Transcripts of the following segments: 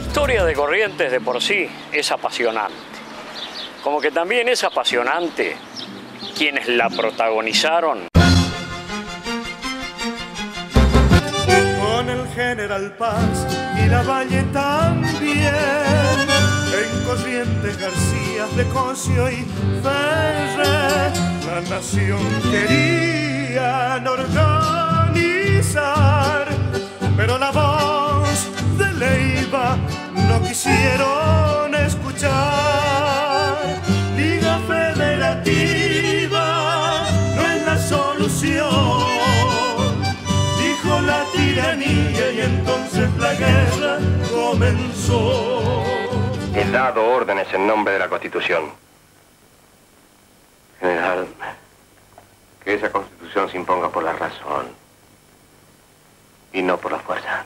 historia de Corrientes de por sí es apasionante. Como que también es apasionante quienes la protagonizaron. Con el General Paz y Lavalle también, en Corrientes, García de Cosio y Ferrer, la nación querían organizar, pero la voz de Leiva no quisieron escuchar. Liga Federativa no es la solución, dijo la tiranía, y entonces la guerra comenzó. He dado órdenes en nombre de la Constitución. General, que esa Constitución se imponga por la razón y no por la fuerza.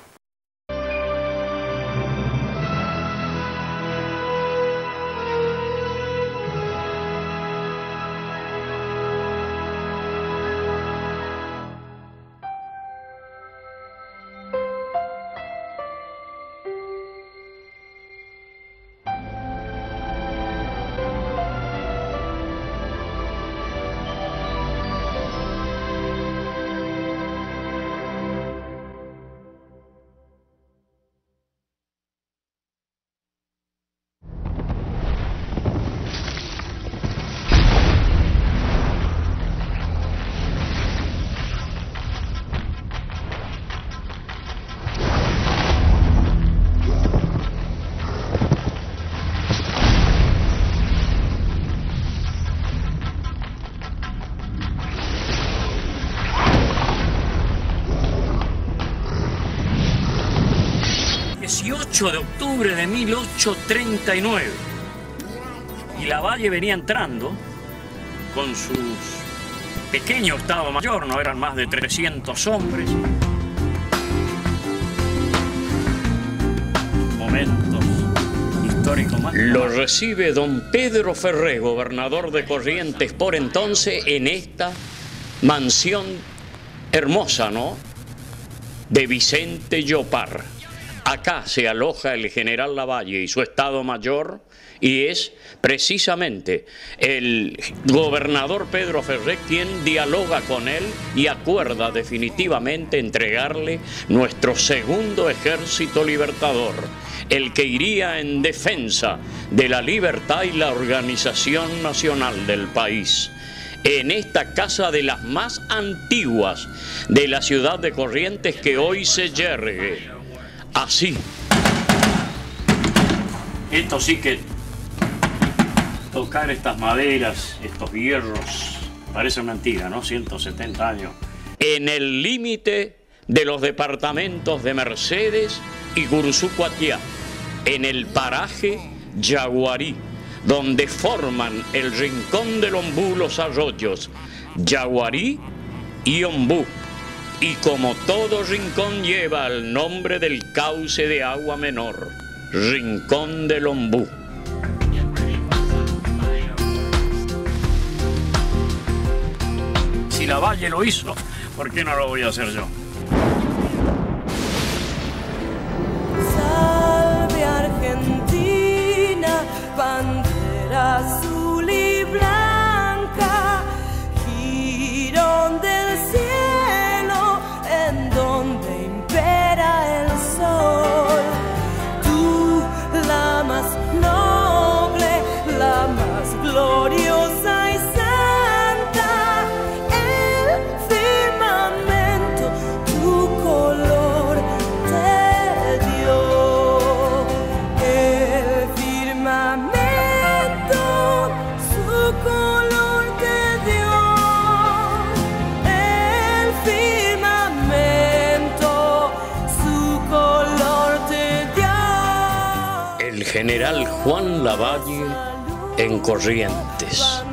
De octubre de 1839, y Lavalle venía entrando con su pequeño Estado Mayor, no eran más de 300 hombres. Momentos históricos más. Lo recibe don Pedro Ferrer, gobernador de Corrientes por entonces, en esta mansión hermosa, ¿no?, de Vicente Llopar. Acá se aloja el general Lavalle y su Estado Mayor, y es precisamente el gobernador Pedro Ferrer quien dialoga con él y acuerda definitivamente entregarle nuestro segundo ejército libertador, el que iría en defensa de la libertad y la organización nacional del país. En esta casa de las más antiguas de la ciudad de Corrientes, que hoy se yergue. Así. Esto sí que tocar estas maderas, estos hierros, parece mentira, ¿no? 170 años. En el límite de los departamentos de Mercedes y Gurzú-Cuatiá, en el paraje Yaguarí, donde forman el rincón del Ombú los arroyos Yaguarí y Ombú. Y como todo rincón lleva el nombre del cauce de agua menor, Rincón del Ombú. Si Lavalle lo hizo, ¿por qué no lo voy a hacer yo? Salve Argentina, bandera azul y blanca, jirón del cielo en donde impera el sol. Tú, la más noble, la más gloriosa y santa, el firmamento tu color te dio. El firmamento su color te dio. El firmamento su color te dio. El general Juan Lavalle en Corrientes.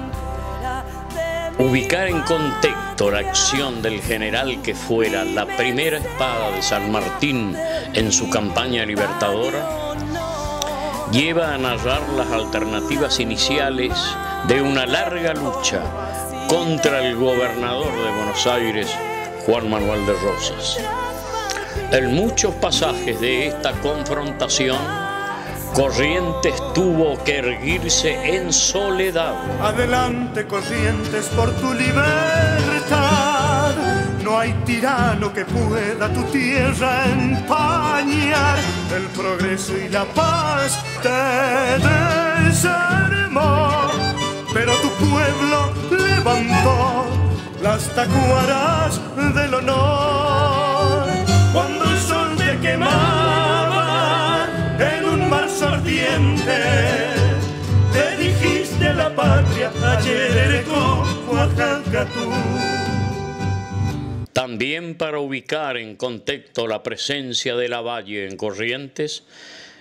Ubicar en contexto la acción del general que fuera la primera espada de San Martín en su campaña libertadora lleva a narrar las alternativas iniciales de una larga lucha contra el gobernador de Buenos Aires, Juan Manuel de Rosas. En muchos pasajes de esta confrontación Corrientes tuvo que erguirse en soledad. Adelante, Corrientes, por tu libertad. No hay tirano que pueda tu tierra empañar. El progreso y la paz te desarmó, pero tu pueblo levantó las tacuaras del honor. Cuando el sol te quemaba en un marzo ardiente, te dijiste a la patria, ayer con Oaxaca tú. También para ubicar en contexto la presencia de Lavalle en Corrientes,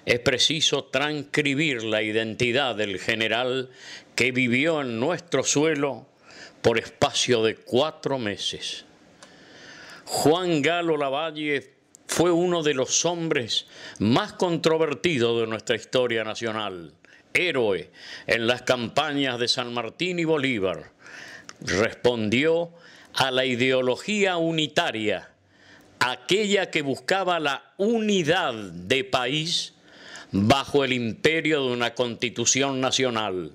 es preciso transcribir la identidad del general que vivió en nuestro suelo por espacio de 4 meses. Juan Galo Lavalle fue uno de los hombres más controvertidos de nuestra historia nacional, héroe en las campañas de San Martín y Bolívar. Respondió a la ideología unitaria, aquella que buscaba la unidad de país bajo el imperio de una constitución nacional.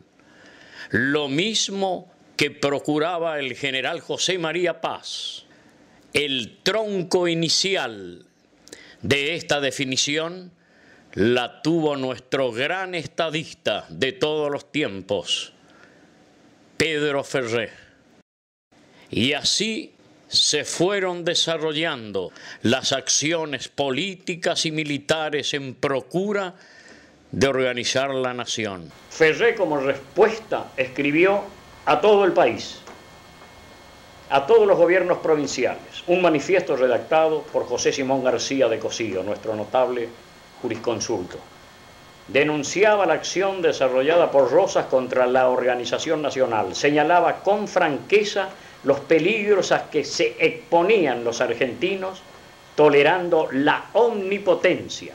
Lo mismo que procuraba el general José María Paz. El tronco inicial de esta definición la tuvo nuestro gran estadista de todos los tiempos, Pedro Ferré. Y así se fueron desarrollando las acciones políticas y militares en procura de organizar la nación. Ferré, como respuesta, escribió a todo el país, a todos los gobiernos provinciales, un manifiesto redactado por José Simón García de Cosío, nuestro notable jurisconsulto. Denunciaba la acción desarrollada por Rosas contra la organización nacional, señalaba con franqueza los peligros a que se exponían los argentinos, tolerando la omnipotencia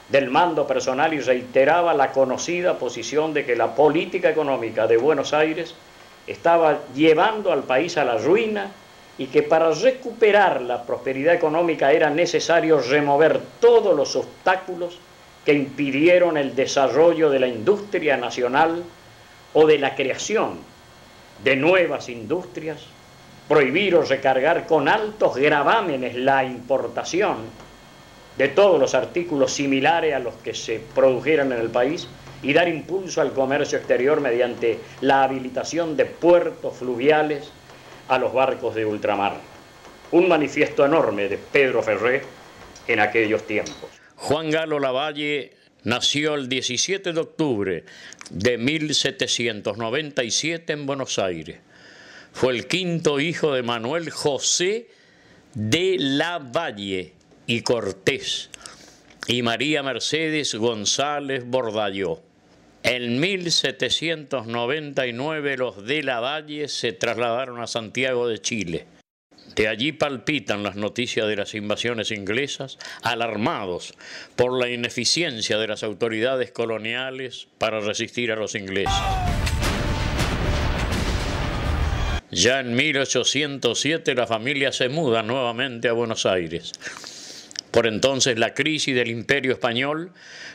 del mando personal, y reiteraba la conocida posición de que la política económica de Buenos Aires estaba llevando al país a la ruina y que para recuperar la prosperidad económica era necesario remover todos los obstáculos que impidieron el desarrollo de la industria nacional o de la creación de nuevas industrias, prohibir o recargar con altos gravámenes la importación de todos los artículos similares a los que se produjeran en el país y dar impulso al comercio exterior mediante la habilitación de puertos fluviales a los barcos de ultramar. Un manifiesto enorme de Pedro Ferré en aquellos tiempos. Juan Galo Lavalle nació el 17 de octubre de 1797 en Buenos Aires. Fue el quinto hijo de Manuel José de Lavalle y Cortés y María Mercedes González Bordalló. En 1799 los de Lavalle se trasladaron a Santiago de Chile. De allí palpitan las noticias de las invasiones inglesas, alarmados por la ineficiencia de las autoridades coloniales para resistir a los ingleses. Ya en 1807 la familia se muda nuevamente a Buenos Aires. Por entonces la crisis del Imperio Español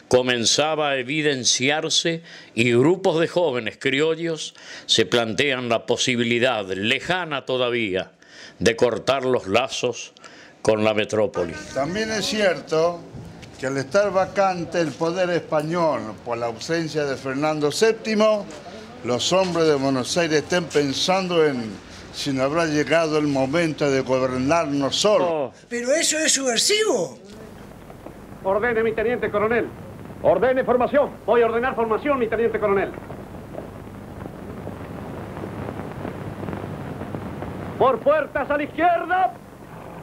comenzaba a evidenciarse y grupos de jóvenes criollos se plantean la posibilidad, lejana todavía, de cortar los lazos con la metrópoli. También es cierto que al estar vacante el poder español por la ausencia de Fernando VII, los hombres de Buenos Aires estén pensando en si no habrá llegado el momento de gobernarnos solos. Pero eso es subversivo. Ordene, mi teniente coronel. Ordene formación. Voy a ordenar formación, mi teniente coronel. Por puertas a la izquierda.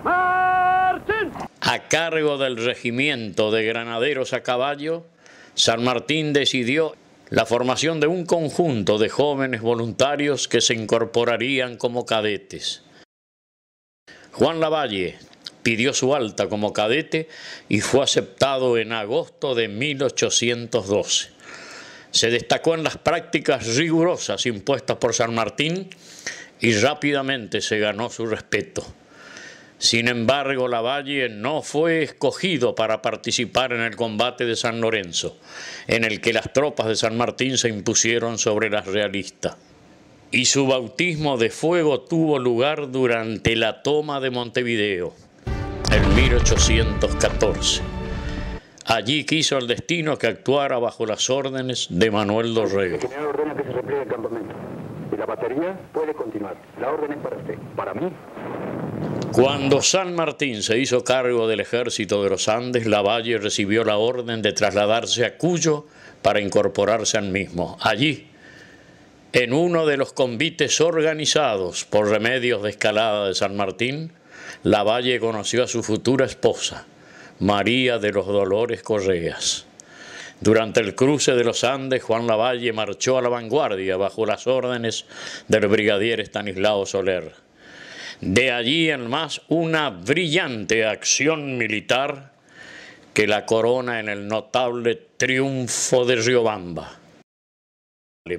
¡Marchen! A cargo del regimiento de granaderos a caballo, San Martín decidió la formación de un conjunto de jóvenes voluntarios que se incorporarían como cadetes. Juan Lavalle pidió su alta como cadete y fue aceptado en agosto de 1812. Se destacó en las prácticas rigurosas impuestas por San Martín y rápidamente se ganó su respeto. Sin embargo, Lavalle no fue escogido para participar en el combate de San Lorenzo, en el que las tropas de San Martín se impusieron sobre las realistas. Y su bautismo de fuego tuvo lugar durante la toma de Montevideo, en 1814. Allí quiso el destino que actuara bajo las órdenes de Manuel Dorrego. El general ordena que se repliegue el campamento. Y la batería puede continuar. La orden es para usted. ¿Para mí? Cuando San Martín se hizo cargo del ejército de los Andes, Lavalle recibió la orden de trasladarse a Cuyo para incorporarse al mismo. Allí, en uno de los convites organizados por Remedios de Escalada de San Martín, Lavalle conoció a su futura esposa, María de los Dolores Correas. Durante el cruce de los Andes, Juan Lavalle marchó a la vanguardia bajo las órdenes del brigadier Estanislao Soler. De allí en más, una brillante acción militar que la corona en el notable triunfo de Riobamba.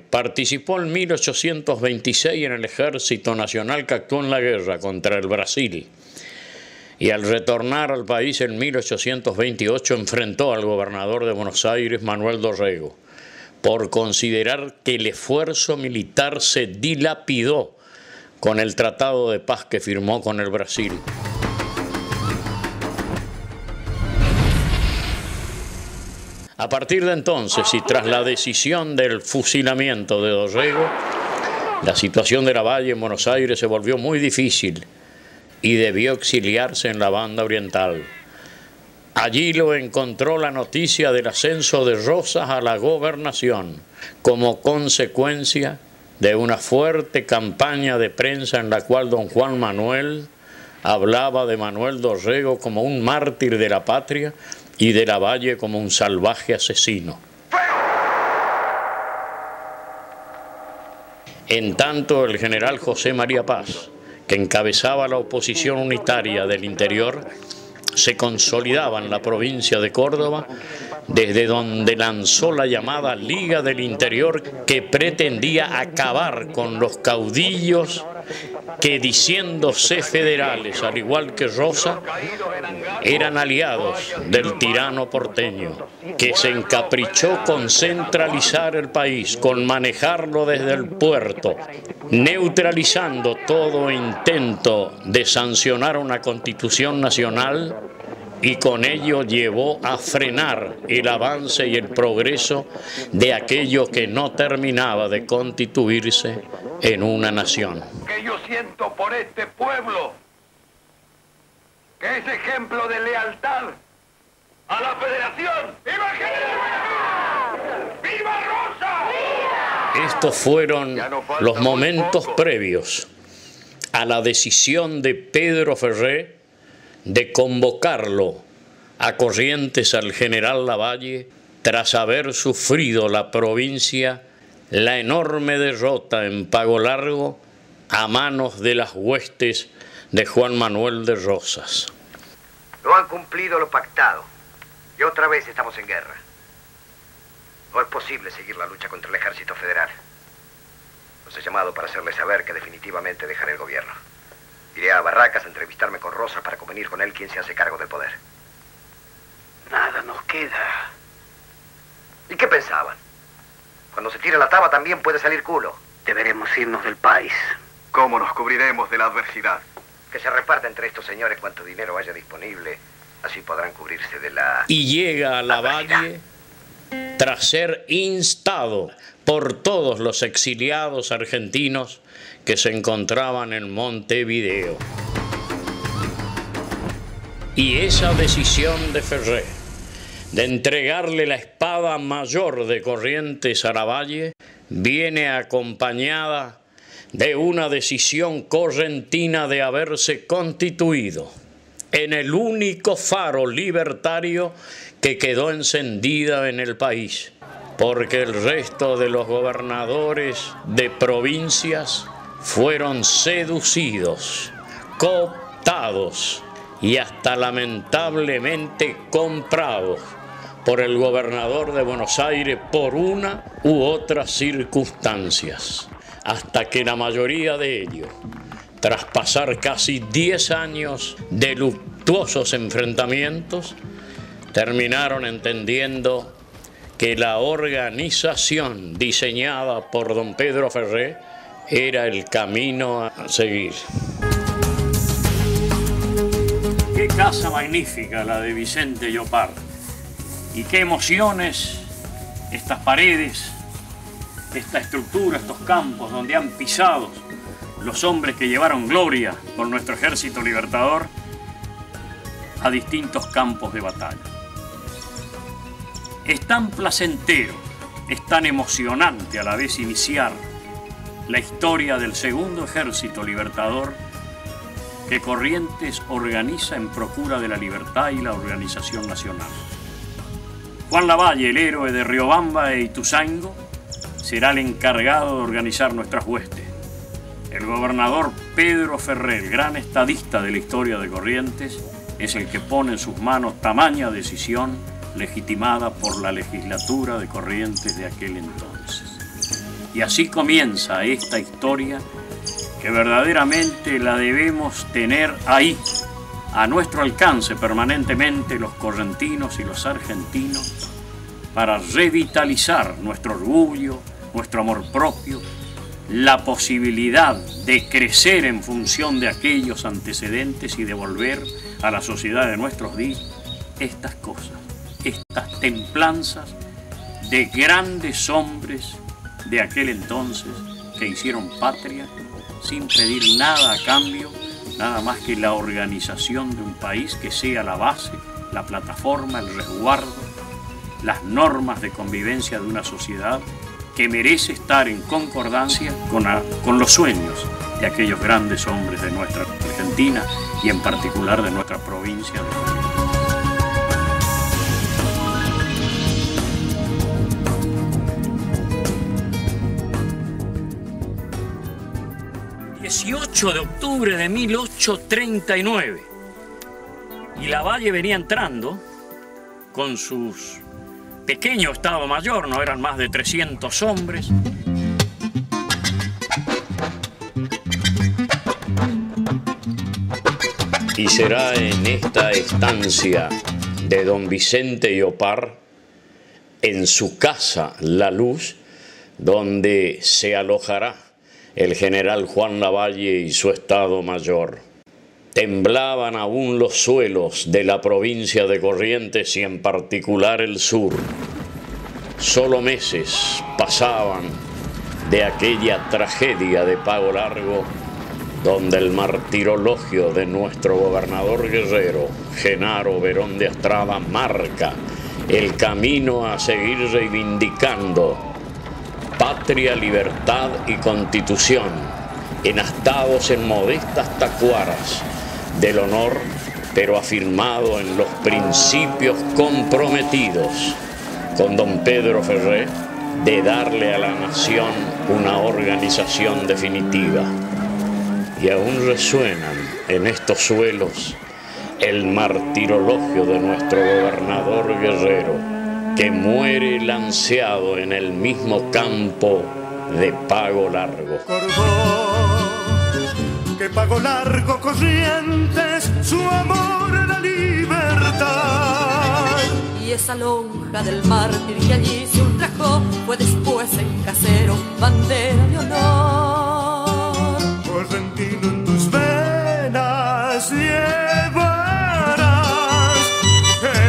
Participó en 1826 en el Ejército Nacional que actuó en la guerra contra el Brasil. Y al retornar al país en 1828 enfrentó al gobernador de Buenos Aires, Manuel Dorrego, por considerar que el esfuerzo militar se dilapidó con el tratado de paz que firmó con el Brasil. A partir de entonces, y tras la decisión del fusilamiento de Dorrego, la situación de Lavalle en Buenos Aires se volvió muy difícil y debió exiliarse en la Banda Oriental. Allí lo encontró la noticia del ascenso de Rosas a la gobernación, como consecuencia de una fuerte campaña de prensa en la cual don Juan Manuel hablaba de Manuel Dorrego como un mártir de la patria y de Lavalle como un salvaje asesino. En tanto, el general José María Paz, que encabezaba la oposición unitaria del interior, se consolidaba en la provincia de Córdoba, desde donde lanzó la llamada Liga del Interior, que pretendía acabar con los caudillos que, diciéndose federales, al igual que Rosa, eran aliados del tirano porteño, que se encaprichó con centralizar el país, con manejarlo desde el puerto, neutralizando todo intento de sancionar una constitución nacional, y con ello llevó a frenar el avance y el progreso de aquello que no terminaba de constituirse en una nación. Que yo siento por este pueblo, que es ejemplo de lealtad a la Federación. ¡Viva el general! ¡Viva Rosa! Estos fueron los momentos previos a la decisión de Pedro Ferré de convocarlo a Corrientes al general Lavalle tras haber sufrido la provincia la enorme derrota en Pago Largo a manos de las huestes de Juan Manuel de Rosas. No han cumplido lo pactado y otra vez estamos en guerra. No es posible seguir la lucha contra el ejército federal. Los he llamado para hacerles saber que definitivamente dejaré el gobierno. Iré a Barracas a entrevistarme con Rosa para convenir con él quién se hace cargo del poder. Nada nos queda. ¿Y qué pensaban? Cuando se tire la taba también puede salir culo. Deberemos irnos del país. ¿Cómo nos cubriremos de la adversidad? Que se reparta entre estos señores cuanto dinero haya disponible. Así podrán cubrirse de la... Y llega a Lavalle tras ser instado por todos los exiliados argentinos que se encontraban en Montevideo. Y esa decisión de Ferré de entregarle la espada mayor de Corrientes a Lavalle viene acompañada de una decisión correntina de haberse constituido en el único faro libertario que quedó encendida en el país, porque el resto de los gobernadores de provincias fueron seducidos, cooptados y hasta lamentablemente comprados por el gobernador de Buenos Aires por una u otras circunstancias, hasta que la mayoría de ellos, tras pasar casi 10 años de luctuosos enfrentamientos, terminaron entendiendo que la organización diseñada por don Pedro Ferré era el camino a seguir. Qué casa magnífica la de Vicente Llopart, y qué emociones estas paredes, esta estructura, estos campos donde han pisado los hombres que llevaron gloria por nuestro ejército libertador a distintos campos de batalla. Es tan placentero, es tan emocionante a la vez iniciar la historia del segundo ejército libertador que Corrientes organiza en procura de la libertad y la organización nacional. Juan Lavalle, el héroe de Riobamba e Ituzaingó, será el encargado de organizar nuestras huestes. El gobernador Pedro Ferré, el gran estadista de la historia de Corrientes, es el que pone en sus manos tamaña decisión legitimada por la legislatura de Corrientes de aquel entonces. Y así comienza esta historia que verdaderamente la debemos tener ahí, a nuestro alcance permanentemente los correntinos y los argentinos, para revitalizar nuestro orgullo, nuestro amor propio, la posibilidad de crecer en función de aquellos antecedentes y devolver a la sociedad de nuestros días estas cosas, estas templanzas de grandes hombres de aquel entonces que hicieron patria sin pedir nada a cambio, nada más que la organización de un país que sea la base, la plataforma, el resguardo, las normas de convivencia de una sociedad que merece estar en concordancia con los sueños de aquellos grandes hombres de nuestra Argentina y en particular de nuestra provincia de Corrientes. 18 de octubre de 1839, y Lavalle venía entrando con sus pequeño Estado Mayor, no eran más de 300 hombres. Y será en esta estancia de don Vicente Llopart, en su casa La Luz, donde se alojará el general Juan Lavalle y su Estado Mayor. Temblaban aún los suelos de la provincia de Corrientes y en particular el sur. Solo meses pasaban de aquella tragedia de Pago Largo, donde el martirologio de nuestro gobernador guerrero, Genaro Verón de Astrada, marca el camino a seguir reivindicando patria, libertad y constitución, enastados en modestas tacuaras del honor, pero afirmado en los principios comprometidos con don Pedro Ferré de darle a la nación una organización definitiva. Y aún resuenan en estos suelos el martirologio de nuestro gobernador guerrero, que muere lanceado en el mismo campo de Pago Largo. Que Pago Largo Corrientes, su amor a la libertad. Y esa lonja del mártir que allí se ultrajó fue después en Casero bandera de honor. Correntino, en tus venas llevarás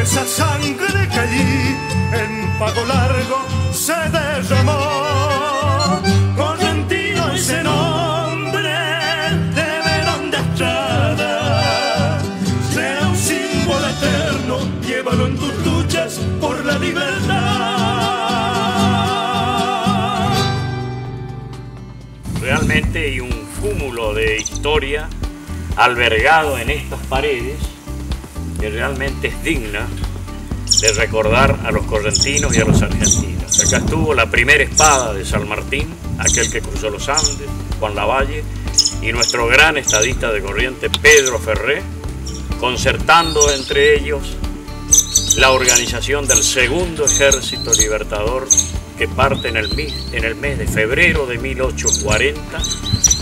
esa sangre que allí en Pago Largo se derramó. Correntino, ese nombre de Verón de Astrada será un símbolo eterno, llévalo en tus luchas por la libertad. Realmente hay un cúmulo de historia albergado en estas paredes que realmente es digna de recordar a los correntinos y a los argentinos. Acá estuvo la primera espada de San Martín, aquel que cruzó los Andes, Juan Lavalle, y nuestro gran estadista de Corrientes, Pedro Ferré, concertando entre ellos la organización del segundo ejército libertador que parte en el mes de febrero de 1840,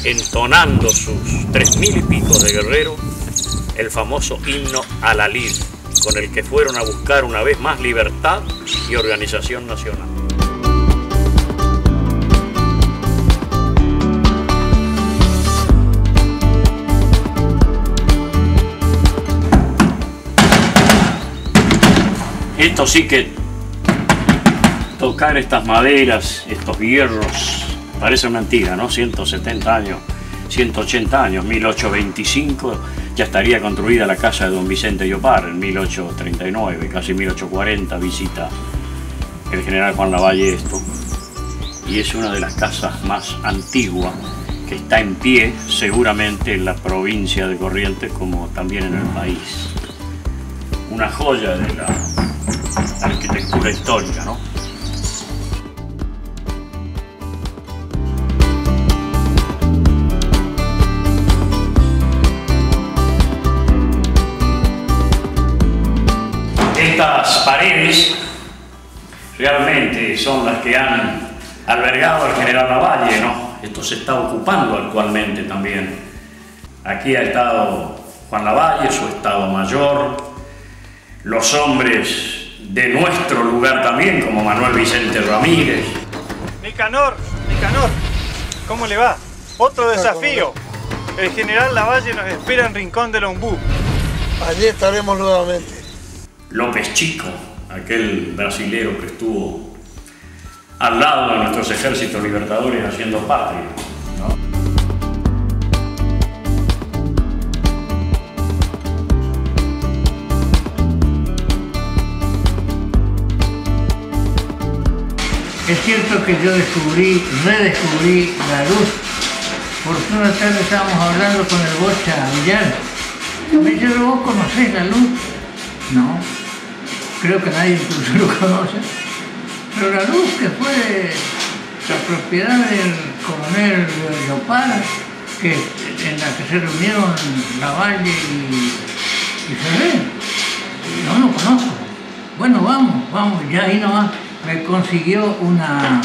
entonando sus 3000 y pico de guerreros, el famoso himno a la lid, con el que fueron a buscar una vez más libertad y organización nacional. Esto sí que tocar estas maderas, estos hierros, parece mentira, ¿no? 170 años, 180 años, 1825 ya estaría construida la casa de don Vicente Llopar, en 1839, casi 1840 visita el general Juan Lavalle esto, y es una de las casas más antiguas que está en pie, seguramente en la provincia de Corrientes como también en el país. Una joya de la arquitectura histórica, ¿no? Estas paredes realmente son las que han albergado al general Lavalle, ¿no? Esto se está ocupando actualmente también. Aquí ha estado Juan Lavalle, su estado mayor, los hombres de nuestro lugar también, como Manuel Vicente Ramírez. Nicanor, ¿cómo le va? Otro desafío. El general Lavalle nos espera en Rincón del Ombú. Allí estaremos nuevamente. López Chico, aquel brasilero que estuvo al lado de nuestros ejércitos libertadores haciendo patria, ¿no? Es cierto que yo redescubrí la luz, porque una tarde estábamos hablando con el Bocha Villar. Me dice, ¿vos conocés la luz? No, creo que nadie incluso lo conoce. Pero la luz, que fue la propiedad del coronel Llopar, en la que se reunieron Lavalle y Ferrer. No lo conozco. Bueno, vamos, ya ahí nomás. Me consiguió una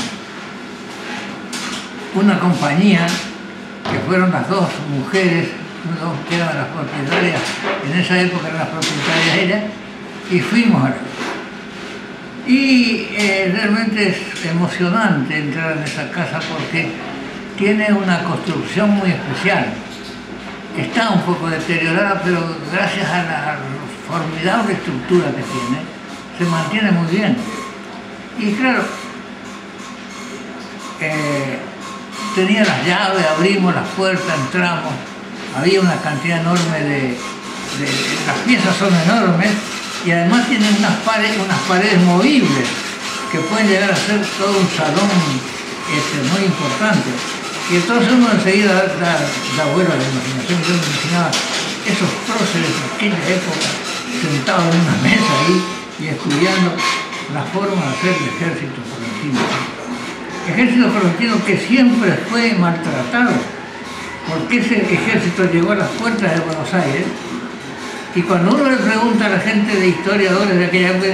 compañía, que fueron las dos mujeres, que eran las propietarias, en esa época eran las propietarias ellas, y fuimos a la luz. Y realmente es emocionante entrar en esa casa porque tiene una construcción muy especial. Está un poco deteriorada, pero gracias a la formidable estructura que tiene, se mantiene muy bien. Y claro, tenía las llaves, abrimos las puertas, entramos, había una cantidad enorme las piezas son enormes y además tienen unas paredes movibles que pueden llegar a ser todo un salón muy importante. Y entonces uno enseguida da vuelo a la imaginación. Yo me imaginaba esos próceres de aquella época sentados en una mesa ahí y estudiando la forma de hacer el ejército correntino. Ejército correntino que siempre fue maltratado, porque ese ejército llegó a las puertas de Buenos Aires y cuando uno le pregunta a la gente de historiadores de aquella época,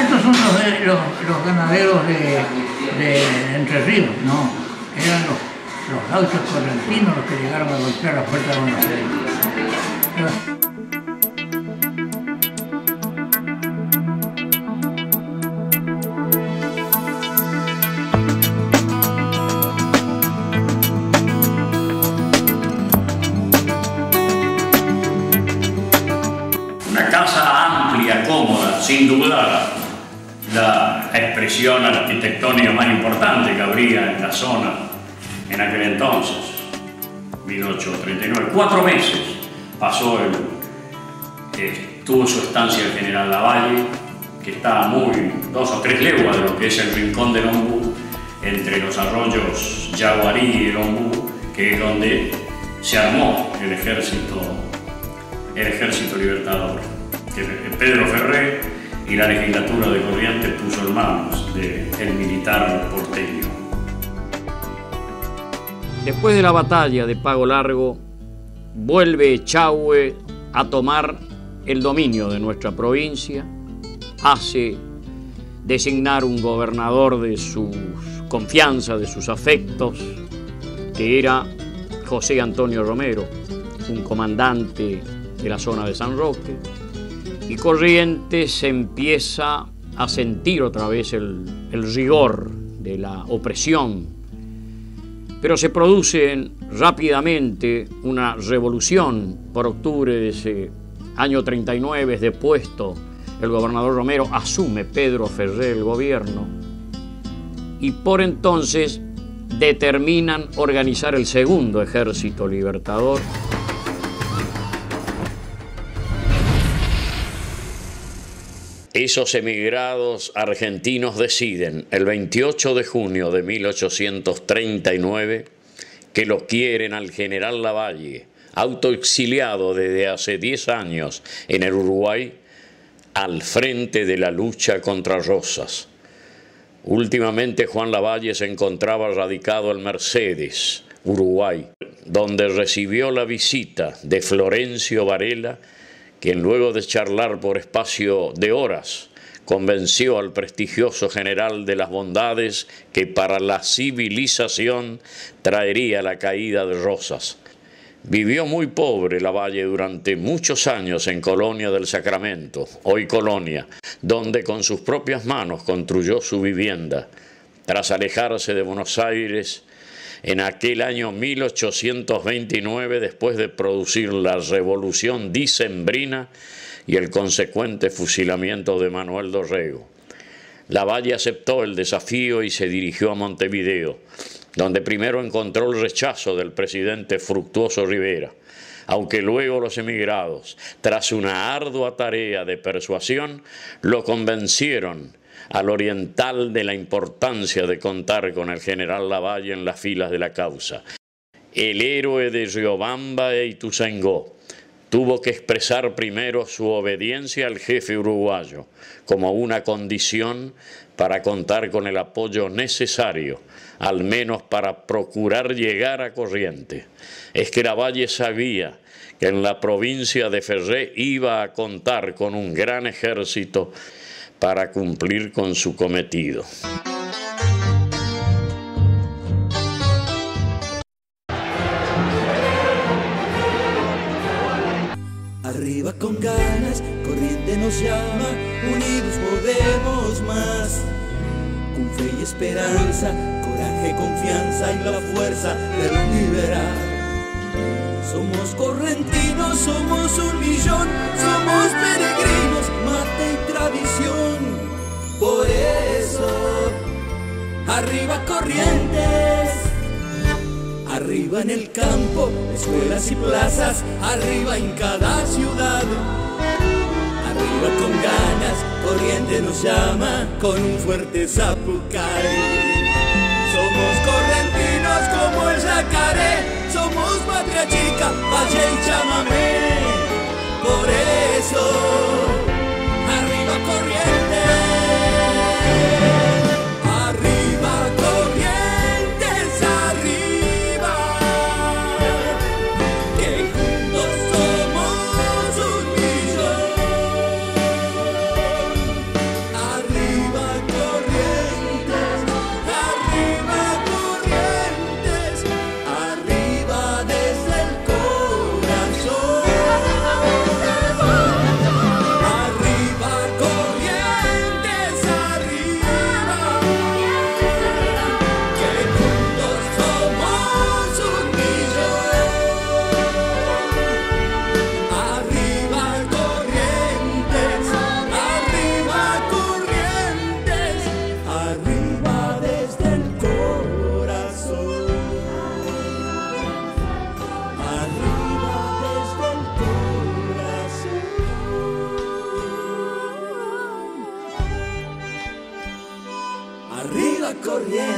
estos son los ganaderos de Entre Ríos. No, eran los gauchos correntinos los que llegaron a golpear la puerta de Buenos Aires. Cómoda, sin duda la expresión arquitectónica más importante que habría en la zona en aquel entonces, 1839. 4 meses pasó tuvo su estancia el general Lavalle, que está muy 2 o 3 leguas de lo que es el Rincón del Ombú, entre los arroyos Yaguarí y el Ombú, que es donde se armó el ejército libertador, que Pedro Ferrer y la legislatura de Corrientes puso en manos del militar porteño. Después de la batalla de Pago Largo, vuelve Echagüe a tomar el dominio de nuestra provincia, hace designar un gobernador de su confianza, de sus afectos, que era José Antonio Romero, un comandante de la zona de San Roque, y Corrientes empieza a sentir otra vez el rigor de la opresión, pero se produce rápidamente una revolución. Por octubre de ese año 39 es depuesto el gobernador Romero, asume Pedro Ferré el gobierno y por entonces determinan organizar el segundo ejército libertador. Esos emigrados argentinos deciden el 28 de junio de 1839 que lo quieren al general Lavalle, autoexiliado desde hace 10 años en el Uruguay, al frente de la lucha contra Rosas. Últimamente Juan Lavalle se encontraba radicado en Mercedes, Uruguay, donde recibió la visita de Florencio Varela, quien luego de charlar por espacio de horas convenció al prestigioso general de las bondades que para la civilización traería la caída de Rosas. Vivió muy pobre Lavalle durante muchos años en Colonia del Sacramento, hoy Colonia, donde con sus propias manos construyó su vivienda. Tras alejarse de Buenos Aires en aquel año 1829, después de producir la Revolución Dicembrina y el consecuente fusilamiento de Manuel Dorrego, Lavalle aceptó el desafío y se dirigió a Montevideo, donde primero encontró el rechazo del presidente Fructuoso Rivera, aunque luego los emigrados, tras una ardua tarea de persuasión, lo convencieron al oriental de la importancia de contar con el general Lavalle en las filas de la causa. El héroe de Riobamba e Ituzaingó tuvo que expresar primero su obediencia al jefe uruguayo como una condición para contar con el apoyo necesario, al menos para procurar llegar a Corrientes. Es que Lavalle sabía que en la provincia de Ferré iba a contar con un gran ejército para cumplir con su cometido. Arriba con ganas, Corrientes nos llama, unidos podemos más. Con fe y esperanza, coraje, confianza y la fuerza de liberar. Somos correntinos, somos 1 millón, somos peregrinos, mate y tradición. Por eso, arriba Corrientes, arriba en el campo, escuelas y plazas, arriba en cada ciudad. Arriba con ganas, Corrientes nos llama con un fuerte zapucay. Somos correntinos como el yacaré, somos patria chica, valle y chamamé. Por eso, arriba Corrientes, arriba Corrientes, arriba, que juntos somos 1 millón. Arriba Corrientes, arriba Corrientes, arriba desde el corazón. Arriba Corrientes, arriba, que juntos somos 1 millón. Arriba Corrientes, arriba desde el corazón. Arriba desde el corazón. Arriba Corrientes.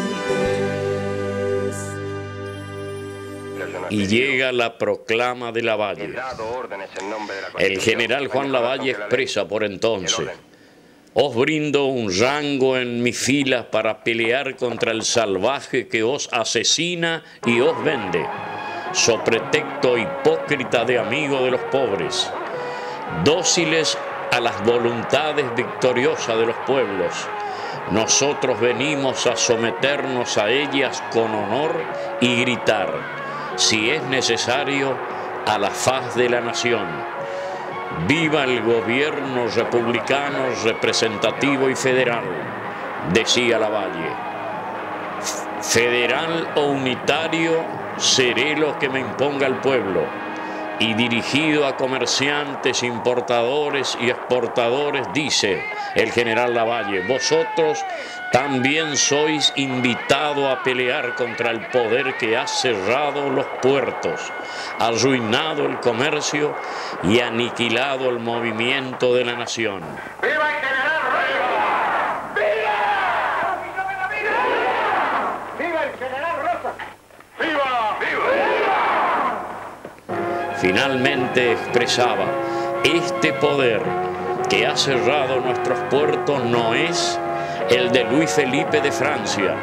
Y llega la proclama de Lavalle. El general Juan Lavalle expresa por entonces: os brindo un rango en mis filas para pelear contra el salvaje que os asesina y os vende, so pretexto hipócrita de amigo de los pobres, dóciles a las voluntades victoriosas de los pueblos. nosotros venimos a someternos a ellas con honor y gritar, si es necesario, a la faz de la nación. ¡Viva el gobierno republicano, representativo y federal!, decía Lavalle. Federal o unitario, seré lo que me imponga el pueblo. Y dirigido a comerciantes, importadores y exportadores, dice el general Lavalle, vosotros también sois invitados a pelear contra el poder que ha cerrado los puertos, arruinado el comercio y aniquilado el movimiento de la nación. ¡Viva el general Rosa! ¡Viva! ¡Viva el general Rosa! ¡Viva! ¡Viva! Finalmente expresaba, este poder que ha cerrado nuestros puertos no es el de Luis Felipe de Francia,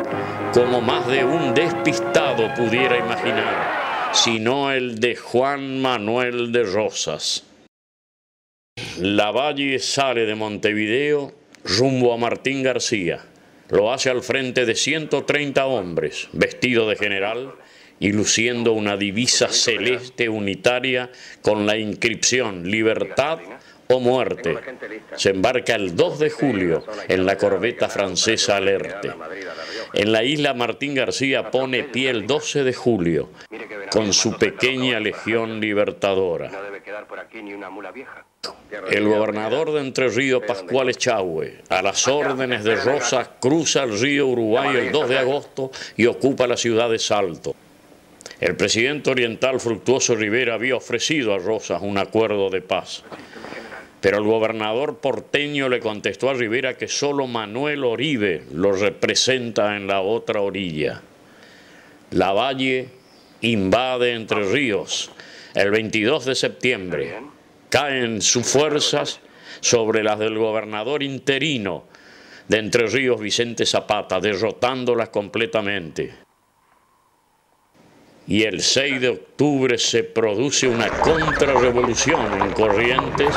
como más de un despistado pudiera imaginar, sino el de Juan Manuel de Rosas. Lavalle sale de Montevideo rumbo a Martín García. Lo hace al frente de 130 hombres, vestido de general y luciendo una divisa celeste unitaria con la inscripción Libertad o muerte. Se embarca el 2 de julio en la corbeta francesa Alerte. En la isla Martín García pone pie el 12 de julio con su pequeña legión libertadora. El gobernador de Entre Ríos, Pascual Echagüe, a las órdenes de Rosas, cruza el río Uruguay el 2 de agosto y ocupa la ciudad de Salto. El presidente oriental Fructuoso Rivera había ofrecido a Rosas un acuerdo de paz. Pero el gobernador porteño le contestó a Rivera que solo Manuel Oribe lo representa en la otra orilla. Lavalle invade Entre Ríos el 22 de septiembre. Caen sus fuerzas sobre las del gobernador interino de Entre Ríos, Vicente Zapata, derrotándolas completamente. Y el 6 de octubre se produce una contrarrevolución en Corrientes,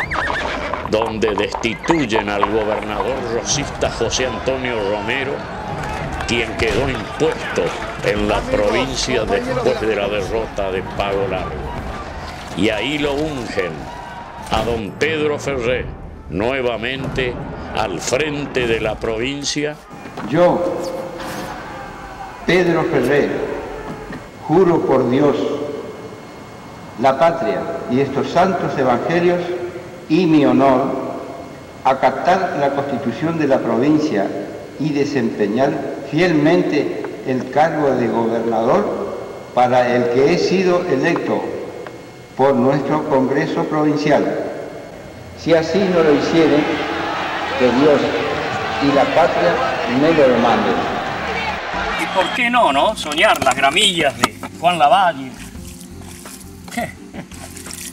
donde destituyen al gobernador rosista José Antonio Romero, quien quedó impuesto en la provincia después de la derrota de Pago Largo. Y ahí lo ungen a don Pedro Ferré, nuevamente al frente de la provincia. Yo, Pedro Ferré, juro por Dios, la patria y estos santos evangelios y mi honor, acatar la Constitución de la provincia y desempeñar fielmente el cargo de gobernador para el que he sido electo por nuestro Congreso Provincial. Si así no lo hiciere, que Dios y la patria me lo demanden. ¿Y por qué no? Soñar las gramillas de Juan Lavalle.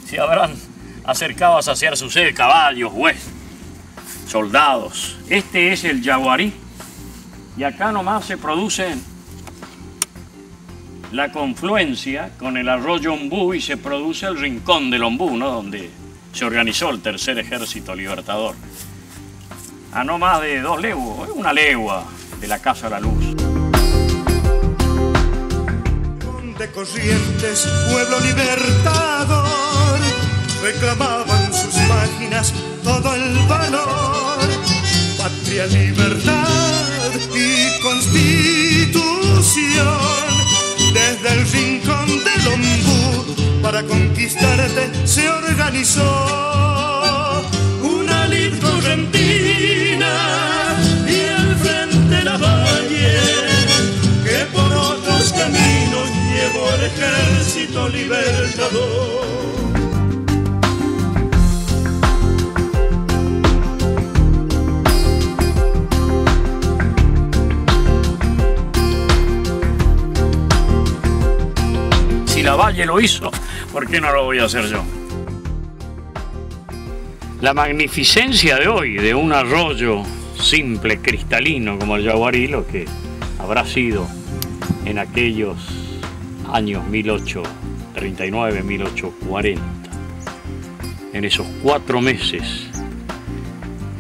Se habrán acercado a saciar su sed caballos, soldados. Este es el Yaguarí. Y acá nomás se produce la confluencia con el arroyo Ombú y se produce el rincón del Ombú, ¿no? Donde se organizó el Tercer Ejército Libertador. A no más de 2 leguas, una legua de la Casa de la Luz. De Corrientes, pueblo libertador, reclamaban sus máquinas todo el valor, patria, libertad y constitución. Desde el rincón del Ombú para conquistarte se organizó una lid correntina y al frente Lavalle, que por otros caminos llevó el ejército libertador. Si Lavalle lo hizo, ¿por qué no lo voy a hacer yo? La magnificencia de hoy de un arroyo simple, cristalino como el Yaguarí, lo que habrá sido en aquellos años 1839, 1840, en esos 4 meses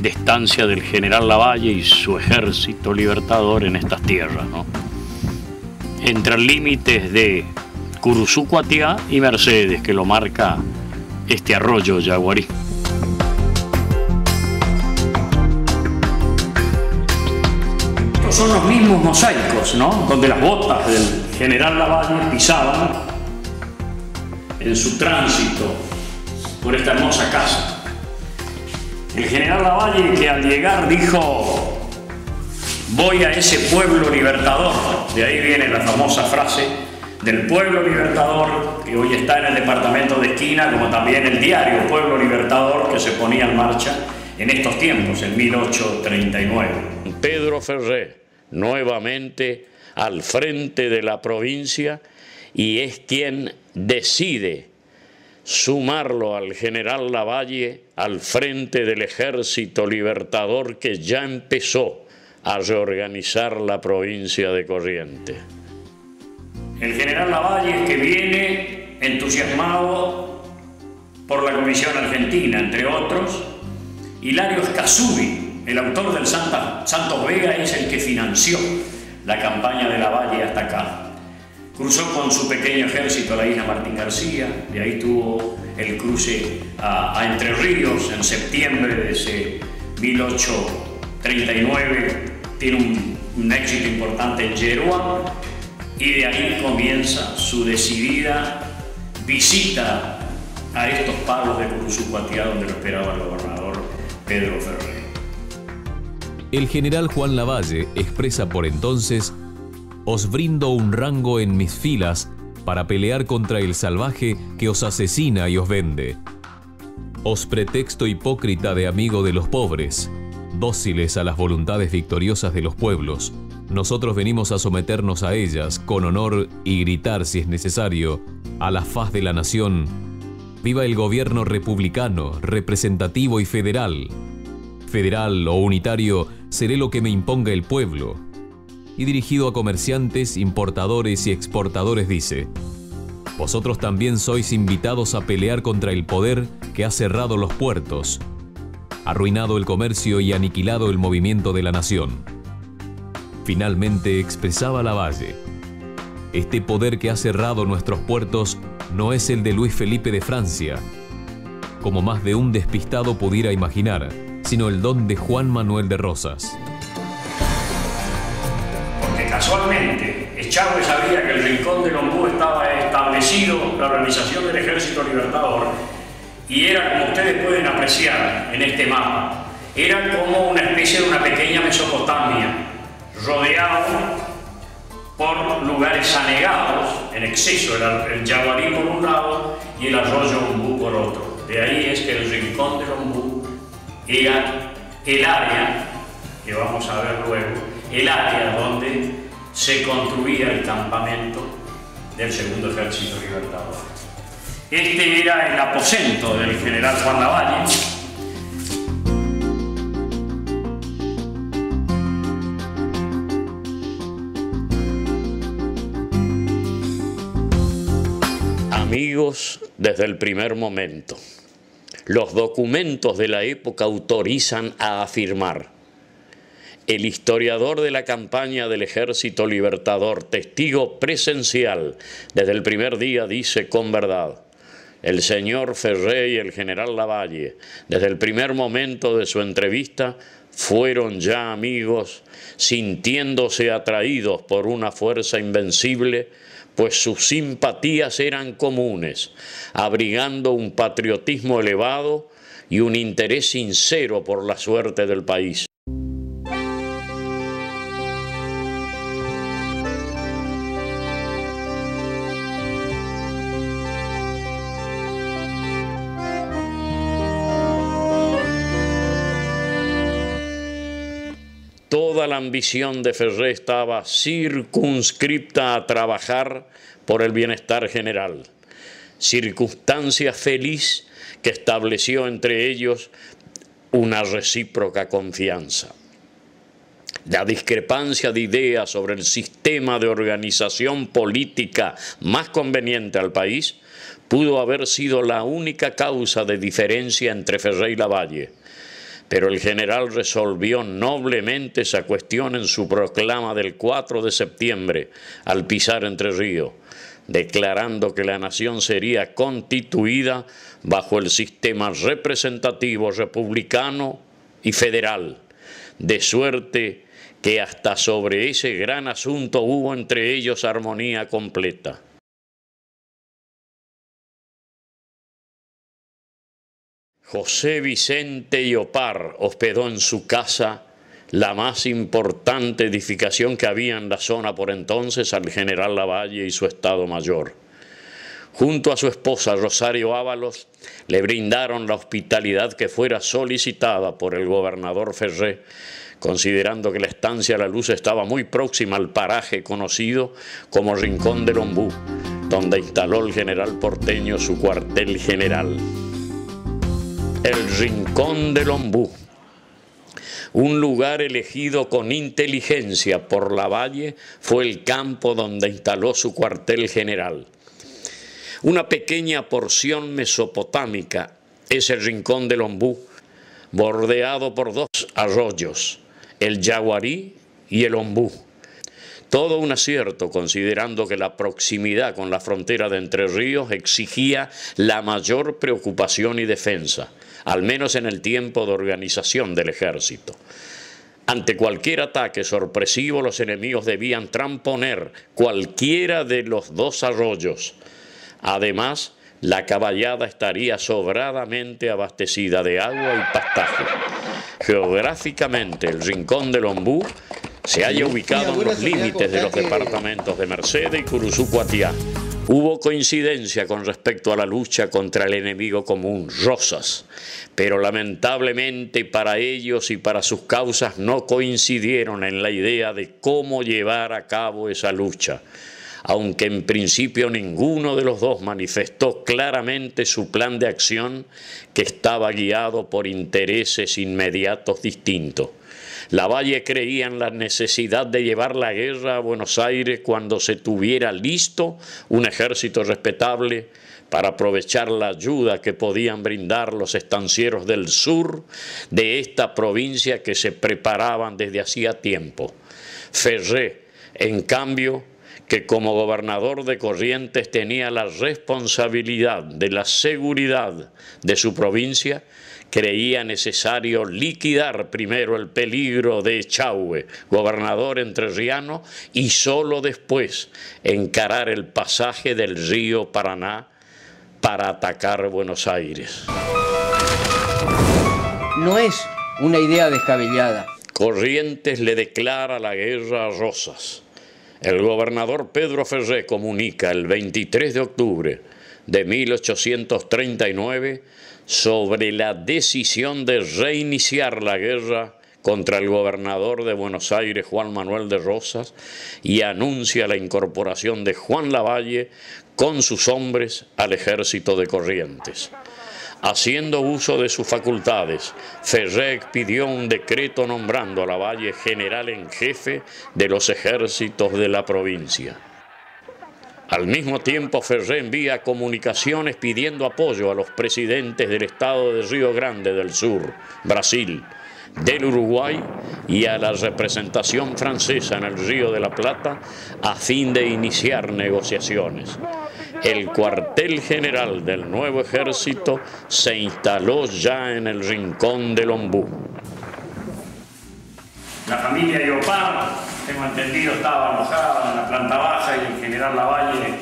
de estancia del general Lavalle y su ejército libertador en estas tierras, ¿no? Entre límites de Curuzú, Cuatiá y Mercedes, que lo marca este arroyo Yaguarí. Estos son los mismos mosaicos, ¿no? Donde las botas del general Lavalle pisaban en su tránsito por esta hermosa casa. El general Lavalle, que al llegar dijo: voy a ese pueblo libertador. De ahí viene la famosa frase del pueblo libertador, que hoy está en el departamento de Esquina, como también el diario Pueblo Libertador, que se ponía en marcha en estos tiempos, en 1839. Pedro Ferré, nuevamente al frente de la provincia, y es quien decide sumarlo al general Lavalle al frente del ejército libertador que ya empezó a reorganizar la provincia de Corrientes. El general Lavalle, que viene entusiasmado por la Comisión Argentina, entre otros. Hilario Escasubi, el autor del Santos Vega, es el que financió la campaña de Lavalle hasta acá. Cruzó con su pequeño ejército a la isla Martín García, de ahí tuvo el cruce a Entre Ríos en septiembre de ese 1839, tiene un éxito importante en Yerua, y de ahí comienza su decidida visita a estos pagos de Curuzú, Cuatiá, donde lo esperaba el gobernador Pedro Ferré. El general Juan Lavalle expresa por entonces: os brindo un rango en mis filas para pelear contra el salvaje que os asesina y os vende. Os pretexto hipócrita de amigo de los pobres, dóciles a las voluntades victoriosas de los pueblos. Nosotros venimos a someternos a ellas con honor y gritar, si es necesario, a la faz de la nación: viva el gobierno republicano, representativo y federal. Federal o unitario seré lo que me imponga el pueblo. Y dirigido a comerciantes, importadores y exportadores dice: vosotros también sois invitados a pelear contra el poder que ha cerrado los puertos, arruinado el comercio y aniquilado el movimiento de la nación. Finalmente expresaba Lavalle: este poder que ha cerrado nuestros puertos no es el de Luis Felipe de Francia, como más de un despistado pudiera imaginar, sino el don de Juan Manuel de Rosas. Porque casualmente Echagüe sabía que el Rincón del Ombú estaba establecido, la organización del Ejército Libertador, y era, como ustedes pueden apreciar en este mapa, era como una especie de una pequeña Mesopotamia, rodeado por lugares anegados en exceso, el Yaguarí por un lado y el arroyo Ombú por otro. De ahí es que el Rincón del Ombú era el área, que vamos a ver luego, el área donde se construía el campamento del Segundo Ejército Libertador. Este era el aposento del general Juan Lavalle. Amigos, desde el primer momento, los documentos de la época autorizan a afirmar: el historiador de la campaña del Ejército Libertador, testigo presencial desde el primer día, dice con verdad: el señor Ferré y el general Lavalle, desde el primer momento de su entrevista, fueron ya amigos, sintiéndose atraídos por una fuerza invencible, pues sus simpatías eran comunes, abrigando un patriotismo elevado y un interés sincero por la suerte del país. Toda la ambición de Ferré estaba circunscripta a trabajar por el bienestar general, circunstancia feliz que estableció entre ellos una recíproca confianza. La discrepancia de ideas sobre el sistema de organización política más conveniente al país pudo haber sido la única causa de diferencia entre Ferré y Lavalle. pero el general resolvió noblemente esa cuestión en su proclama del 4 de septiembre al pisar Entre Ríos, declarando que la nación sería constituida bajo el sistema representativo republicano y federal, de suerte que hasta sobre ese gran asunto hubo entre ellos armonía completa. José Vicente Llopar hospedó en su casa la más importante edificación que había en la zona por entonces al general Lavalle y su Estado Mayor. Junto a su esposa Rosario Ábalos le brindaron la hospitalidad que fuera solicitada por el gobernador Ferré, considerando que la estancia La Luz estaba muy próxima al paraje conocido como Rincón del Ombú, donde instaló el general porteño su cuartel general. El Rincón del Ombú, un lugar elegido con inteligencia por Lavalle, fue el campo donde instaló su cuartel general. Una pequeña porción mesopotámica es el Rincón del Ombú, bordeado por dos arroyos, el Yaguarí y el Ombú. Todo un acierto, considerando que la proximidad con la frontera de Entre Ríos exigía la mayor preocupación y defensa, al menos en el tiempo de organización del ejército. Ante cualquier ataque sorpresivo, los enemigos debían tramponer cualquiera de los dos arroyos. Además, la caballada estaría sobradamente abastecida de agua y pastaje. Geográficamente, el Rincón del Ombú se halla ubicado en los límites de los departamentos de Mercedes y Curuzú-Cuatiá. Hubo coincidencia con respecto a la lucha contra el enemigo común, Rosas, pero lamentablemente para ellos y para sus causas no coincidieron en la idea de cómo llevar a cabo esa lucha, aunque en principio ninguno de los dos manifestó claramente su plan de acción, que estaba guiado por intereses inmediatos distintos. Lavalle creía en la necesidad de llevar la guerra a Buenos Aires cuando se tuviera listo un ejército respetable para aprovechar la ayuda que podían brindar los estancieros del sur de esta provincia que se preparaban desde hacía tiempo. Ferré, en cambio, que como gobernador de Corrientes tenía la responsabilidad de la seguridad de su provincia, creía necesario liquidar primero el peligro de Echagüe, gobernador entrerriano, y solo después encarar el pasaje del río Paraná para atacar Buenos Aires. No es una idea descabellada. Corrientes le declara la guerra a Rosas. El gobernador Pedro Ferré comunica el 23 de octubre de 1839 sobre la decisión de reiniciar la guerra contra el gobernador de Buenos Aires, Juan Manuel de Rosas, y anuncia la incorporación de Juan Lavalle con sus hombres al ejército de Corrientes. Haciendo uso de sus facultades, Ferré expidió un decreto nombrando a Lavalle general en jefe de los ejércitos de la provincia. Al mismo tiempo, Ferré envía comunicaciones pidiendo apoyo a los presidentes del estado de Río Grande del Sur, Brasil, del Uruguay y a la representación francesa en el Río de la Plata a fin de iniciar negociaciones. El cuartel general del nuevo ejército se instaló ya en el Rincón del Ombú. La familia Llopar, tengo entendido, estaba alojada en la planta baja y el general Lavalle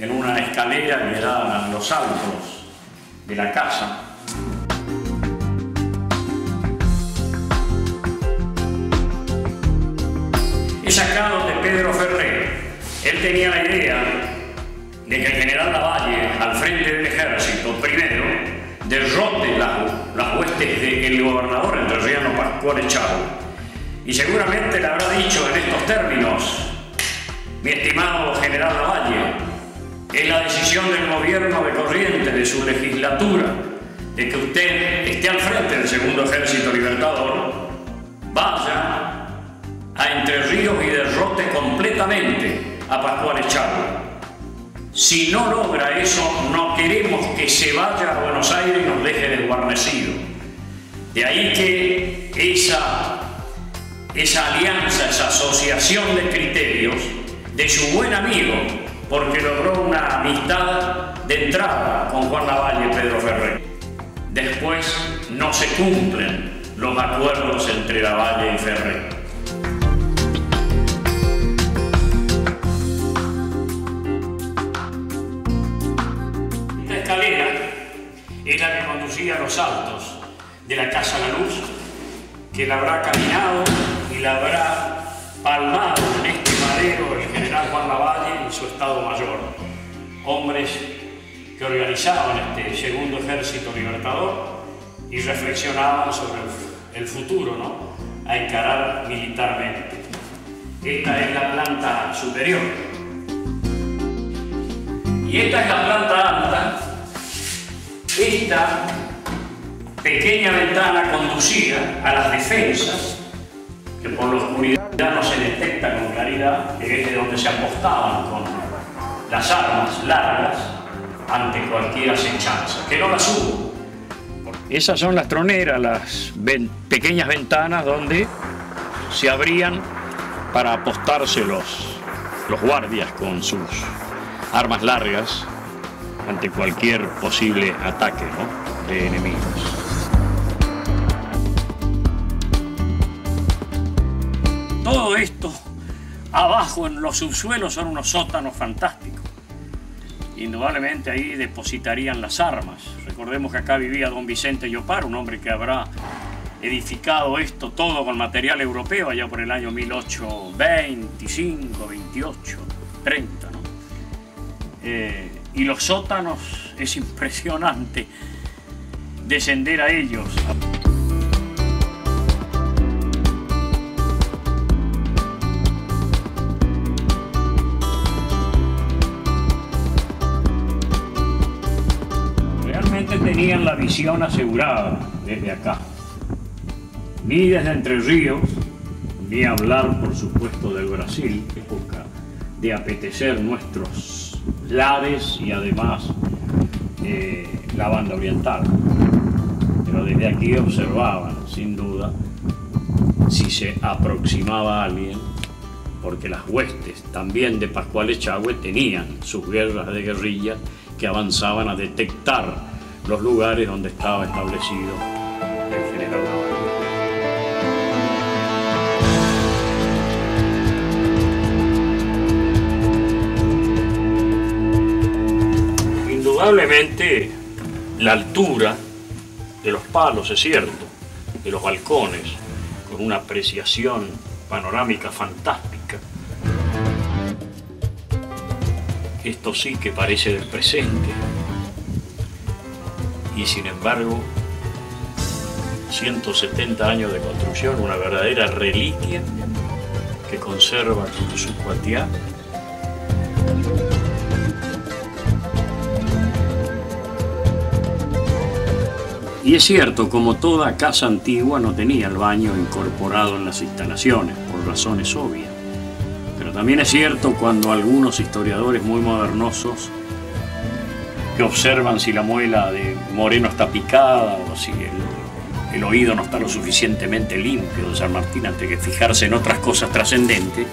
en una escalera que da a los altos de la casa. Es acá donde Pedro Ferré, él tenía la idea de que el general Lavalle, al frente del ejército, primero derrote las huestes del gobernador entrerriano Pascual Echagüe. Y seguramente le habrá dicho en estos términos: mi estimado general Lavalle, es la decisión del gobierno de Corrientes, de su legislatura, de que usted esté al frente del segundo ejército libertador, vaya a Entre Ríos y derrote completamente a Pascual Echagüe. Si no logra eso, no queremos que se vaya a Buenos Aires y nos deje desguarnecido. De ahí que esa alianza, esa asociación de criterios de su buen amigo, porque logró una amistad de entrada con Juan Lavalle y Pedro Ferrer. Después no se cumplen los acuerdos entre Lavalle y Ferrer. Esta escalera es la que conducía a los altos de la Casa La Luz, que la habrá caminado y la habrá palmado en este madero el general Juan Lavalle y su Estado Mayor, hombres que organizaban este segundo ejército libertador y reflexionaban sobre el futuro, ¿no?, a encarar militarmente. Esta es la planta superior. Y esta es la planta alta. Esta pequeña ventana conducía a las defensas, que por la oscuridad no se detecta con claridad, que es de donde se apostaban con las armas largas ante cualquier acechanza, que no las hubo. Esas son las troneras, las pequeñas ventanas donde se abrían para apostarse los guardias con sus armas largas ante cualquier posible ataque, ¿no?, de enemigos. Todo esto, abajo en los subsuelos, son unos sótanos fantásticos. Indudablemente ahí depositarían las armas. Recordemos que acá vivía don Vicente Llopar, un hombre que habrá edificado esto todo con material europeo allá por el año 1825, 28, 30, ¿no? Y los sótanos, es impresionante descender a ellos. Realmente tenían la visión asegurada desde acá. Ni desde Entre Ríos, ni hablar, por supuesto, del Brasil, época de apetecer nuestros lares y además la banda oriental. Pero desde aquí observaban, sin duda, si se aproximaba a alguien, porque las huestes también de Pascual Echagüe tenían sus guerras de guerrilla que avanzaban a detectar los lugares donde estaba establecido el general Lavalle. Indudablemente la altura de los palos, es cierto, de los balcones, con una apreciación panorámica fantástica. Esto sí que parece del presente. Y sin embargo, 170 años de construcción, una verdadera reliquia que conserva Cuatía. Y es cierto, como toda casa antigua, no tenía el baño incorporado en las instalaciones, por razones obvias. Pero también es cierto cuando algunos historiadores muy modernosos que observan si la muela de Moreno está picada o si el oído no está lo suficientemente limpio de San Martín antes que fijarse en otras cosas trascendentes.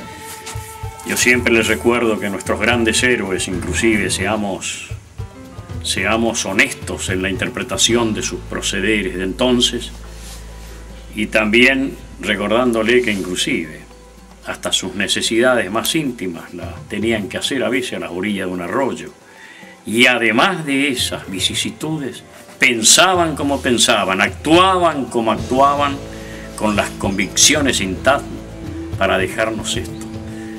Yo siempre les recuerdo que nuestros grandes héroes, inclusive, seamos honestos en la interpretación de sus procederes de entonces, y también recordándole que inclusive hasta sus necesidades más íntimas las tenían que hacer a veces a las orillas de un arroyo. Y además de esas vicisitudes, pensaban como pensaban, actuaban como actuaban, con las convicciones intactas para dejarnos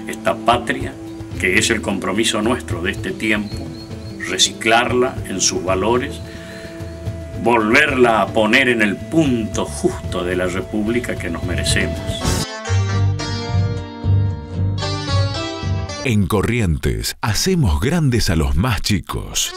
esta patria, que es el compromiso nuestro de este tiempo, reciclarla en sus valores, volverla a poner en el punto justo de la república que nos merecemos. En Corrientes hacemos grandes a los más chicos.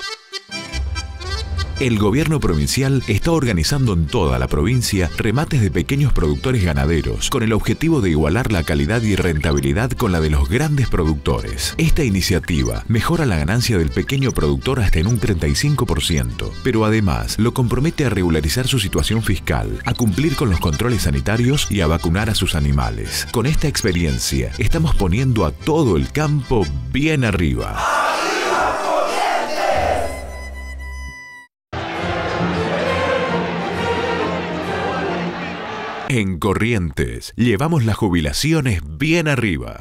El gobierno provincial está organizando en toda la provincia remates de pequeños productores ganaderos con el objetivo de igualar la calidad y rentabilidad con la de los grandes productores. Esta iniciativa mejora la ganancia del pequeño productor hasta en un 35%, pero además lo compromete a regularizar su situación fiscal, a cumplir con los controles sanitarios y a vacunar a sus animales. Con esta experiencia estamos poniendo a todo el campo bien arriba. En Corrientes, llevamos las jubilaciones bien arriba.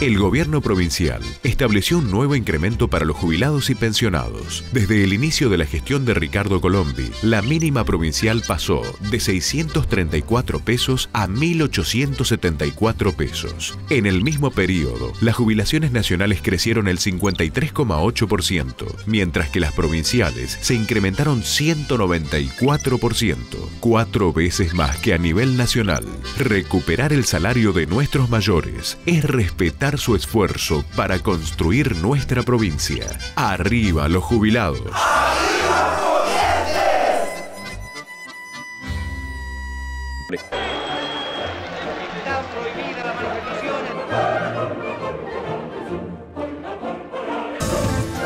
El gobierno provincial estableció un nuevo incremento para los jubilados y pensionados. Desde el inicio de la gestión de Ricardo Colombi, la mínima provincial pasó de 634 pesos a 1.874 pesos. En el mismo periodo, las jubilaciones nacionales crecieron el 53,8%, mientras que las provinciales se incrementaron 194%, 4 veces más que a nivel nacional. Recuperar el salario de nuestros mayores es respetar su esfuerzo para construir nuestra provincia. ¡Arriba los jubilados!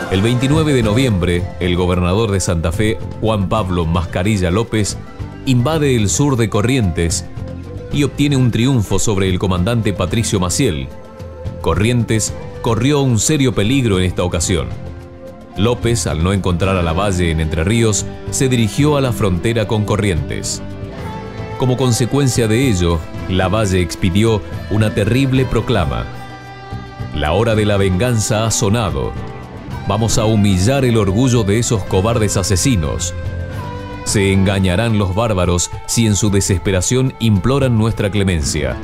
El 29 de noviembre, el gobernador de Santa Fe, Juan Pablo Mascarilla López, invade el sur de Corrientes y obtiene un triunfo sobre el comandante Patricio Maciel. Corrientes corrió un serio peligro en esta ocasión. López, al no encontrar a Lavalle en Entre Ríos, se dirigió a la frontera con Corrientes. Como consecuencia de ello, Lavalle expidió una terrible proclama. La hora de la venganza ha sonado. Vamos a humillar el orgullo de esos cobardes asesinos. Se engañarán los bárbaros si en su desesperación imploran nuestra clemencia.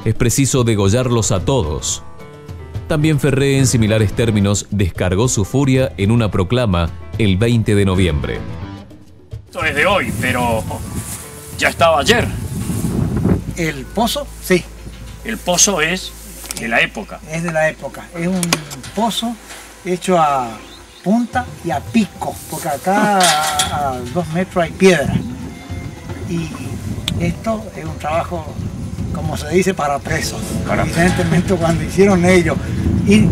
Es preciso degollarlos a todos. También Ferré, en similares términos, descargó su furia en una proclama el 20 de noviembre. Esto es de hoy, pero ya estaba ayer. ¿El pozo? Sí. El pozo es de la época. Es de la época. Es un pozo hecho a punta y a pico, porque acá a 2 metros hay piedra. Y esto es un trabajo, como se dice, para presos. Evidentemente cuando hicieron ellos. Y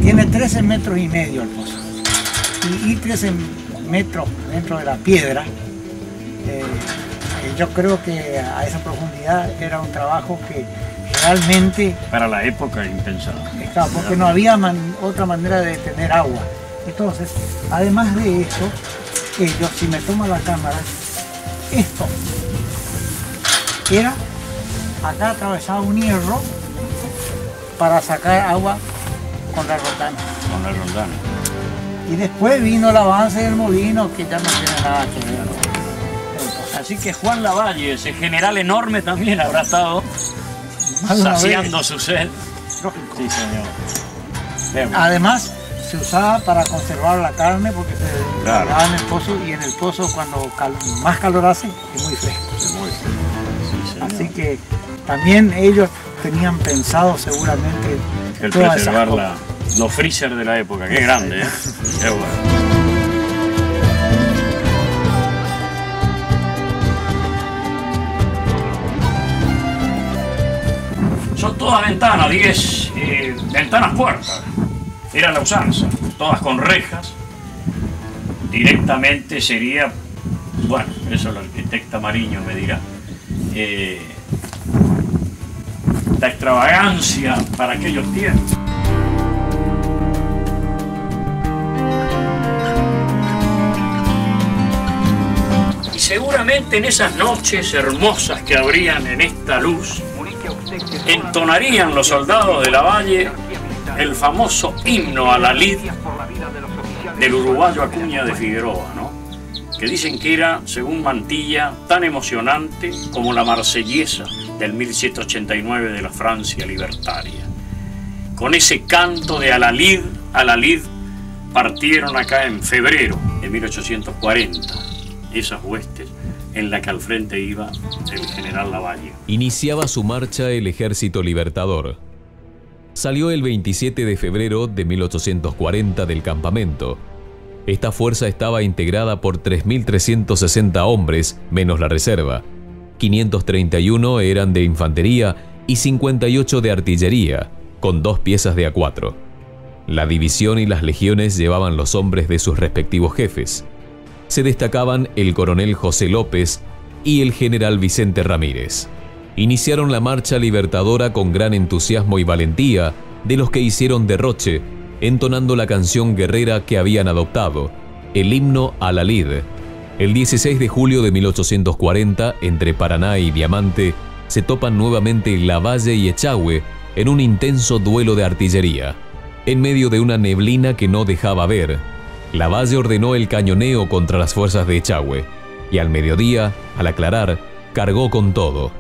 tiene 13 metros y medio el pozo. Y 13 metros dentro de la piedra. Yo creo que a esa profundidad era un trabajo que realmente... Para la época impensado. Claro, porque no había otra manera de tener agua. Entonces, además de esto, ellos, si me toma la cámara, esto era... Acá atravesaba un hierro para sacar agua con la rondana. Con la rondana. Y después vino el avance del molino, que ya no tiene nada que ver. Así que Juan Lavalle, ese general enorme, también habrá estado saciando su sed. Sí, señor. Además, se usaba para conservar la carne porque se guardaba en el pozo, y en el pozo cuando más calor hace es muy fresco. Es muy fresco. Sí, así que también ellos tenían pensado seguramente el preservar los freezer de la época. Qué grande, ¿eh? Qué bueno. Son todas ventanas, 10 ventanas puertas. Era la usanza, todas con rejas. Directamente sería, bueno, eso la arquitecta Mariño me dirá, la extravagancia para aquellos tiempos. Y seguramente en esas noches hermosas que habrían en esta luz, entonarían los soldados de Lavalle el famoso himno a la lid del uruguayo Acuña de Figueroa, ¿no? Que dicen que era, según Mantilla, tan emocionante como la Marsellesa del 1789 de la Francia libertaria. Con ese canto de a la lid, partieron acá en febrero de 1840 esas huestes en la que al frente iba el general Lavalle. Iniciaba su marcha el Ejército Libertador. Salió el 27 de febrero de 1840 del campamento Esta fuerza estaba integrada por 3.360 hombres, menos la reserva. 531 eran de infantería y 58 de artillería, con 2 piezas de A4. La división y las legiones llevaban los hombres de sus respectivos jefes. Se destacaban el coronel José López y el general Vicente Ramírez. Iniciaron la marcha libertadora con gran entusiasmo y valentía de los que hicieron derroche, entonando la canción guerrera que habían adoptado, el himno a la lid. El 16 de julio de 1840, entre Paraná y Diamante, se topan nuevamente Lavalle y Echagüe en un intenso duelo de artillería. En medio de una neblina que no dejaba ver, Lavalle ordenó el cañoneo contra las fuerzas de Echagüe, y al mediodía, al aclarar, cargó con todo.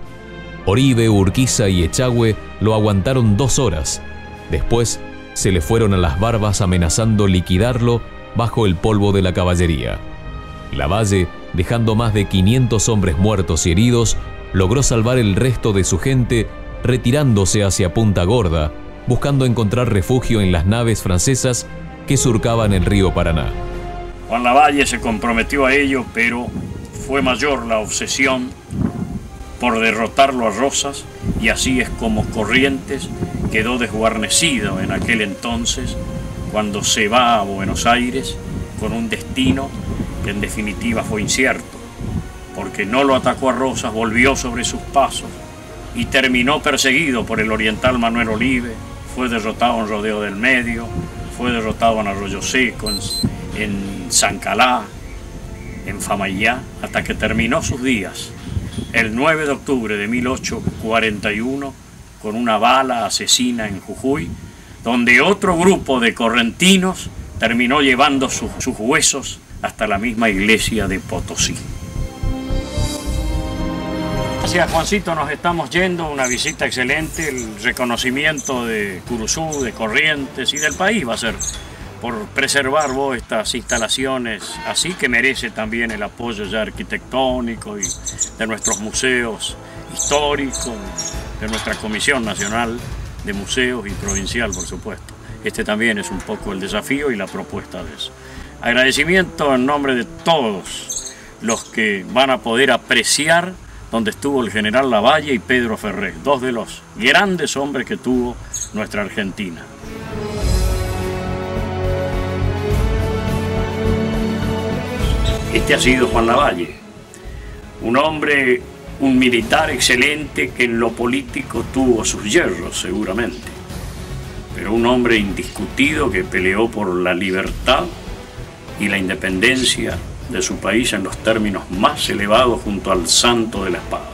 Oribe, Urquiza y Echagüe lo aguantaron 2 horas. Después, se le fueron a las barbas amenazando liquidarlo bajo el polvo de la caballería. Lavalle, dejando más de 500 hombres muertos y heridos, logró salvar el resto de su gente retirándose hacia Punta Gorda, buscando encontrar refugio en las naves francesas que surcaban el río Paraná. Juan Lavalle se comprometió a ello, pero fue mayor la obsesión por derrotarlo a Rosas, y así es como Corrientes quedó desguarnecido en aquel entonces, cuando se va a Buenos Aires con un destino que en definitiva fue incierto, porque no lo atacó a Rosas, volvió sobre sus pasos y terminó perseguido por el oriental Manuel Oribe, fue derrotado en Rodeo del Medio, fue derrotado en Arroyo Seco, en San Calá, en Famaillá, hasta que terminó sus días el 9 de octubre de 1841 con una bala asesina en Jujuy, donde otro grupo de correntinos terminó llevando sus huesos hasta la misma iglesia de Potosí. Gracias, Juancito, nos estamos yendo, una visita excelente, el reconocimiento de Curuzú, de Corrientes y del país va a ser por preservar vos estas instalaciones, así que merece también el apoyo ya arquitectónico y de nuestros museos históricos, de nuestra Comisión Nacional de Museos y provincial, por supuesto. Este también es un poco el desafío y la propuesta de eso. Agradecimiento en nombre de todos los que van a poder apreciar donde estuvo el general Lavalle y Pedro Ferré, 2 de los grandes hombres que tuvo nuestra Argentina. Este ha sido Juan Lavalle, un hombre, un militar excelente que en lo político tuvo sus hierros seguramente, pero un hombre indiscutido que peleó por la libertad y la independencia de su país en los términos más elevados junto al santo de la espada.